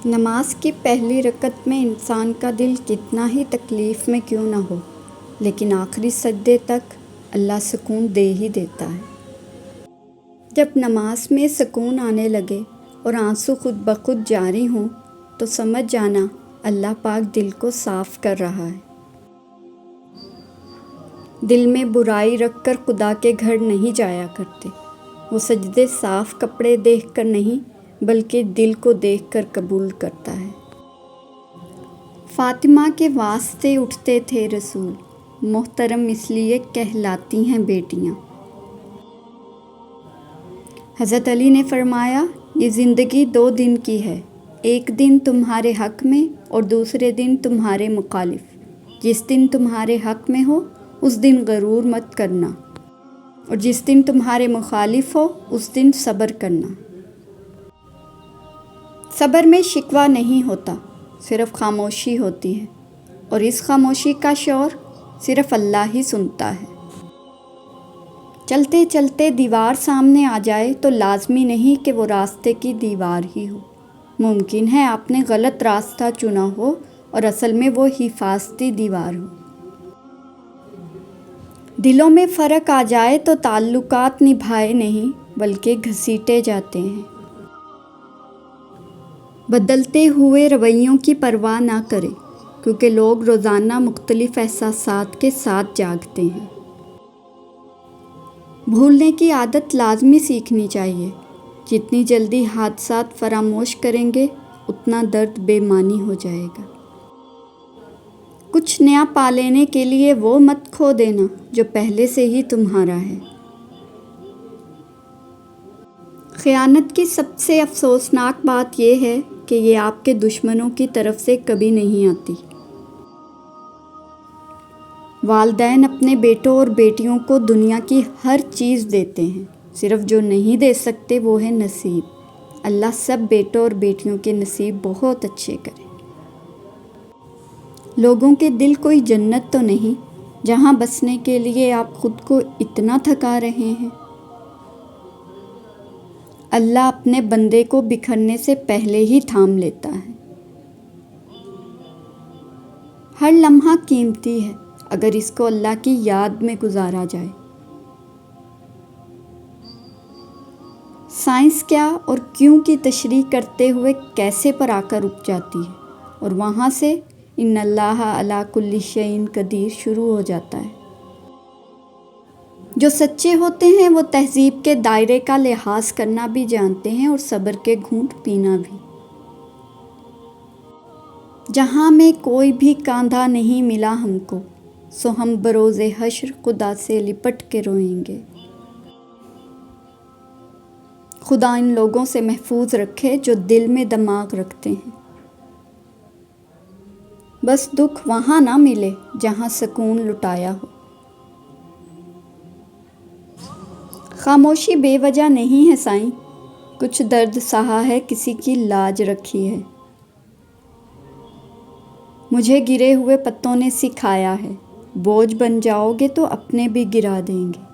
نماز کی پہلی رکعت میں انسان کا دل کتنا ہی تکلیف میں کیوں نہ ہو، لیکن آخری سجدے تک اللہ سکون دے ہی دیتا ہے۔ جب نماز میں سکون آنے لگے اور آنسو خود بخود جاری ہوں تو سمجھ جانا اللہ پاک دل کو صاف کر رہا ہے۔ دل میں برائی رکھ کر خدا کے گھر نہیں جایا کرتے۔ وہ سجدے صاف کپڑے دیکھ کر نہیں بلکہ دل کو دیکھ کر قبول کرتا ہے۔ فاطمہ کے واسطے اٹھتے تھے رسول، محترم اس لیے کہلاتی ہیں بیٹیاں۔ حضرت علی نے فرمایا، یہ زندگی 2 دن کی ہے، ایک دن تمہارے حق میں اور دوسرے دن تمہارے مخالف۔ جس دن تمہارے حق میں ہو اس دن غرور مت کرنا، اور جس دن تمہارے مخالف ہو اس دن صبر کرنا۔ صبر میں شکوہ نہیں ہوتا، صرف خاموشی ہوتی ہے، اور اس خاموشی کا شور صرف اللہ ہی سنتا ہے۔ چلتے چلتے دیوار سامنے آ جائے تو لازمی نہیں کہ وہ راستے کی دیوار ہی ہو۔ ممکن ہے آپ نے غلط راستہ چنا ہو اور اصل میں وہ حفاظتی دیوار ہو۔ دلوں میں فرق آ جائے تو تعلقات نبھائے نہیں بلکہ گھسیٹے جاتے ہیں۔ بدلتے ہوئے رویوں کی پرواہ نہ کریں، کیونکہ لوگ روزانہ مختلف احساسات کے ساتھ جاگتے ہیں۔ بھولنے کی عادت لازمی سیکھنی چاہیے۔ جتنی جلدی حادثات فراموش کریں گے اتنا درد بے معنی ہو جائے گا۔ کچھ نیا پا لینے کے لیے وہ مت کھو دینا جو پہلے سے ہی تمہارا ہے۔ خیانت کی سب سے افسوسناک بات یہ ہے کہ یہ آپ کے دشمنوں کی طرف سے کبھی نہیں آتی۔ والدین اپنے بیٹوں اور بیٹیوں کو دنیا کی ہر چیز دیتے ہیں، صرف جو نہیں دے سکتے وہ ہے نصیب۔ اللہ سب بیٹوں اور بیٹیوں کے نصیب بہت اچھے کرے۔ لوگوں کے دل کوئی جنت تو نہیں جہاں بسنے کے لیے آپ خود کو اتنا تھکا رہے ہیں۔ اللہ اپنے بندے کو بکھرنے سے پہلے ہی تھام لیتا ہے۔ ہر لمحہ قیمتی ہے اگر اس کو اللہ کی یاد میں گزارا جائے۔ سائنس کیا اور کیوں کی تشریح کرتے ہوئے کیسے پر آ کر رک جاتی ہے اور وہاں سے ان اللہ علی کل شیء قدیر شروع ہو جاتا ہے۔ جو سچے ہوتے ہیں وہ تہذیب کے دائرے کا لحاظ کرنا بھی جانتے ہیں اور صبر کے گھونٹ پینا بھی۔ جہاں میں کوئی بھی کاندھا نہیں ملا ہم کو، سو ہم بروز حشر خدا سے لپٹ کے روئیں گے۔ خدا ان لوگوں سے محفوظ رکھے جو دل میں دماغ رکھتے ہیں۔ بس دکھ وہاں نہ ملے جہاں سکون لٹایا ہو۔ خاموشی بے وجہ نہیں ہے سائیں، کچھ درد سہا ہے کسی کی لاج رکھی ہے۔ مجھے گرے ہوئے پتوں نے سکھایا ہے، بوجھ بن جاؤ گے تو اپنے بھی گرا دیں گے۔